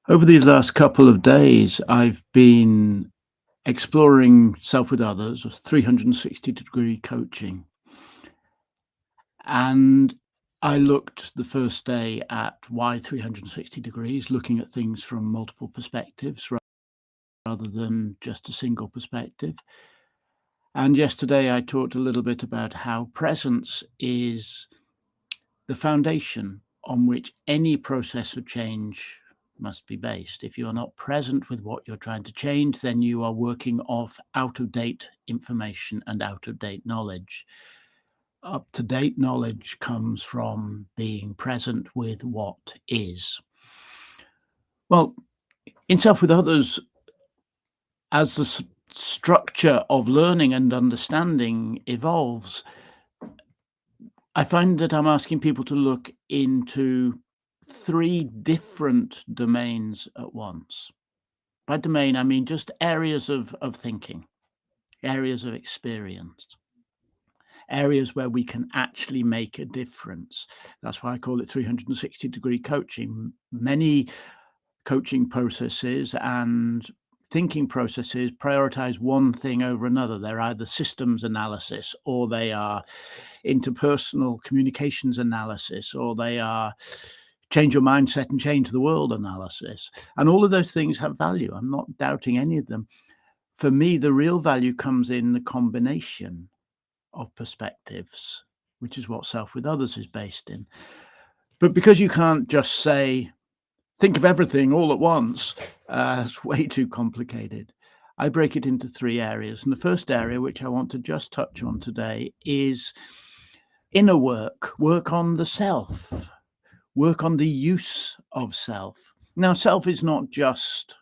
Over these last couple of days, I've been exploring self with others, or 360-degree coaching. And I looked the first day at why 360 degrees, looking at things from multiple perspectives rather than just a single perspective. And yesterday I talked a little bit about how presence is the foundation on which any process of change must be based. If you're not present with what you're trying to change, then you are working off out of date information and out of date knowledge. Up to date knowledge comes from being present with what is. Well, in Self with Others, as the structure of learning and understanding evolves, I find that I'm asking people to look into three different domains at once. By domain, I mean just areas of thinking, areas of experience, areas where we can actually make a difference. That's why I call it 360-degree coaching. Many coaching processes and thinking processes prioritize one thing over another. They're either systems analysis, or they are interpersonal communications analysis, or they are change your mindset and change the world analysis. And all of those things have value. I'm not doubting any of them. For me, the real value comes in the combination of perspectives, which is what Self with Others is based in. But because you can't just say, think of everything all at once, it's way too complicated. I break it into three areas. And the first area, which I want to just touch on today, is inner work on the self, work on the use of self. Now, self is not just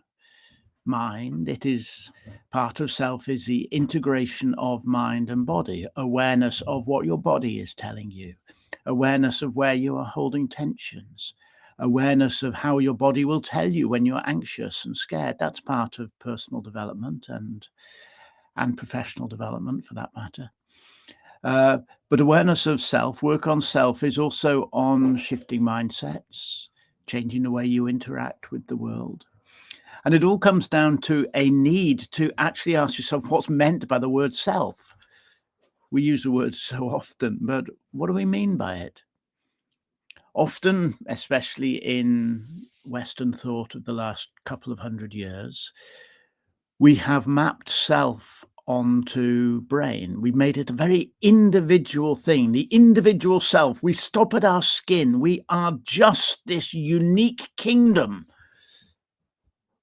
mind. It is part of self is the integration of mind and body, awareness of what your body is telling you, awareness of where you are holding tensions, awareness of how your body will tell you when you're anxious and scared. That's part of personal development and professional development, for that matter. But awareness of self, work on self, is also on shifting mindsets, changing the way you interact with the world. And it all comes down to a need to actually ask yourself what's meant by the word self. We use the word so often, but what do we mean by it? Often, especially in Western thought of the last couple of hundred years, we have mapped self onto brain. We've made it a very individual thing, the individual self. We stop at our skin. We are just this unique kingdom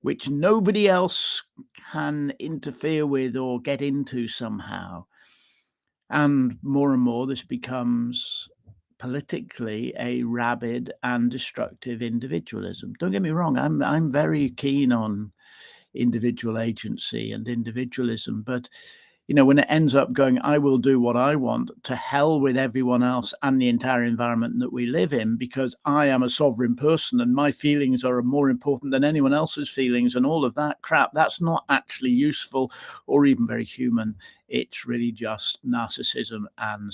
which nobody else can interfere with or get into somehow. And more, this becomes politically a rabid and destructive individualism. Don't get me wrong, I'm very keen on individual agency and individualism, but when it ends up going, I will do what I want, to hell with everyone else and the entire environment that we live in, because I am a sovereign person and my feelings are more important than anyone else's feelings and all of that crap, that's not actually useful or even very human. It's really just narcissism and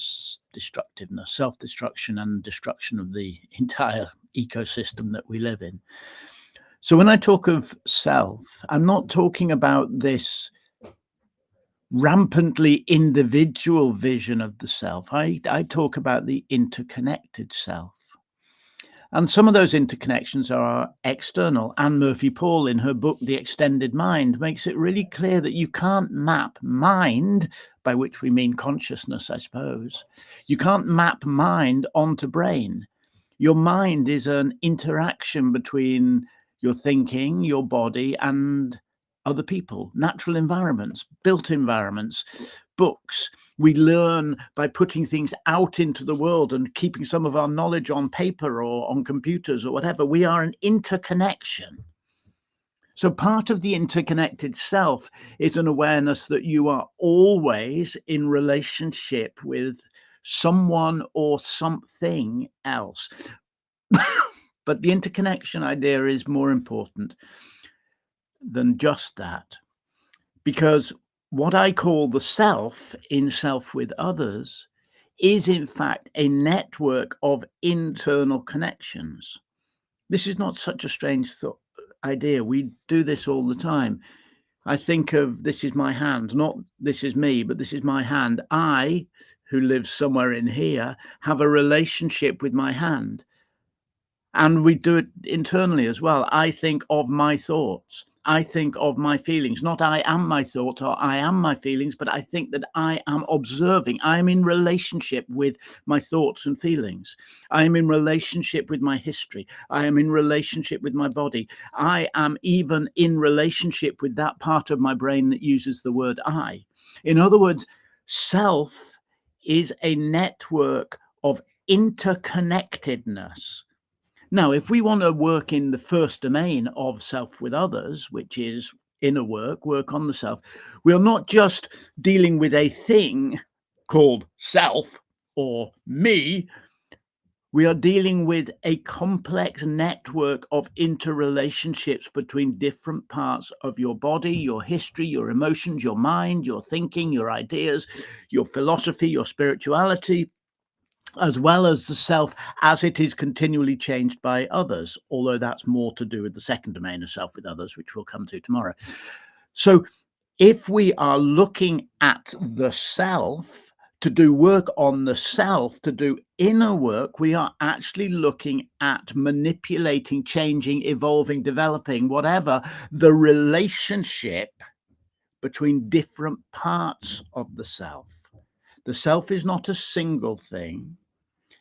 destructiveness, self-destruction and destruction of the entire ecosystem that we live in. So when I talk of self, I'm not talking about this rampantly individual vision of the self. I talk about the interconnected self. And some of those interconnections are external. Anne Murphy-Paul, in her book, The Extended Mind, makes it really clear that you can't map mind, by which we mean consciousness, I suppose. You can't map mind onto brain. Your mind is an interaction between your thinking, your body, and other people, natural environments, built environments, books. We learn by putting things out into the world and keeping some of our knowledge on paper or on computers or whatever. We are an interconnection. So part of the interconnected self is an awareness that you are always in relationship with someone or something else. But the interconnection idea is more important than just that, because what I call the self in Self with Others is in fact a network of internal connections. This is not such a strange idea. We do this all the time. I think of this is my hand, not this is me, but this is my hand. I, who lives somewhere in here, have a relationship with my hand. And we do it internally as well. I think of my thoughts. I think of my feelings. Not I am my thoughts or I am my feelings, but I think that I am observing. I am in relationship with my thoughts and feelings. I am in relationship with my history. I am in relationship with my body. I am even in relationship with that part of my brain that uses the word I. In other words, self is a network of interconnectedness. Now, if we want to work in the first domain of self with others, which is inner work on the self, we're not just dealing with a thing called self or me. We are dealing with a complex network of interrelationships between different parts of your body, your history, your emotions, your mind, your thinking, your ideas, your philosophy, your spirituality, as well as the self as it is continually changed by others, although that's more to do with the second domain of self with others, which we'll come to tomorrow. So if we are looking at the self to do work on the self, to do inner work, we are actually looking at manipulating, changing, evolving, developing, whatever, the relationship between different parts of the self. The self is not a single thing.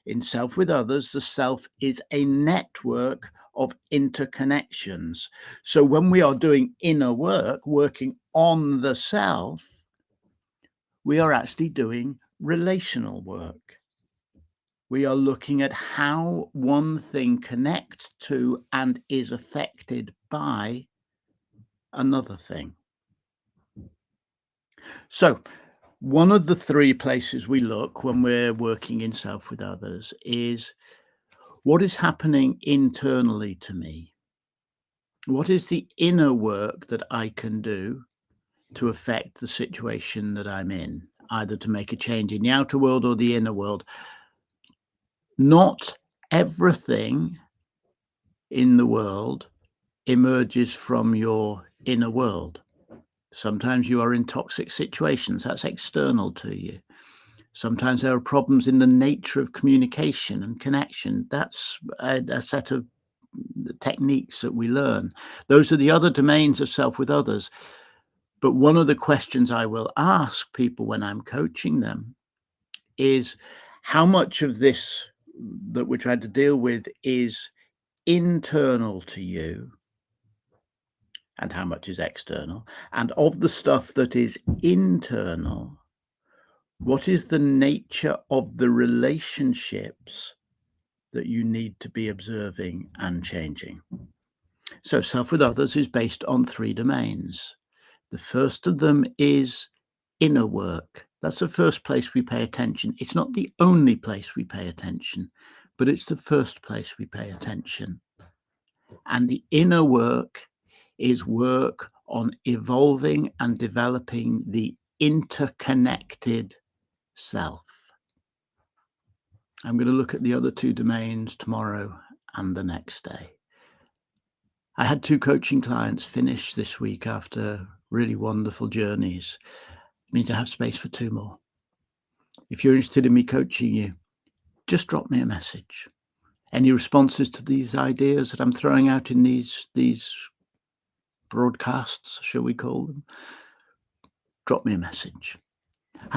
In self with others, the self is a network of interconnections. So when we are doing inner work, working on the self, we are actually doing relational work. We are looking at how one thing connects to and is affected by another thing. So one of the three places we look when we're working in self with others is what is happening internally to me? What is the inner work that I can do to affect the situation that I'm in, either to make a change in the outer world or the inner world? Not everything in the world emerges from your inner world. Sometimes you are in toxic situations, that's external to you. Sometimes there are problems in the nature of communication and connection. That's a set of techniques that we learn. Those are the other domains of self with others. But one of the questions I will ask people when I'm coaching them is how much of this that we're trying to deal with is internal to you and how much is external? And of the stuff that is internal, what is the nature of the relationships that you need to be observing and changing? So self with others is based on three domains. The first of them is inner work. That's the first place we pay attention. It's not the only place we pay attention, but it's the first place we pay attention. And the inner work is work on evolving and developing the interconnected self. I'm going to look at the other two domains tomorrow and the next day. I had 2 coaching clients finish this week after really wonderful journeys. It means I have space for 2 more. If you're interested in me coaching you, just drop me a message. Any responses to these ideas that I'm throwing out in these broadcasts, shall we call them? Drop me a message. Have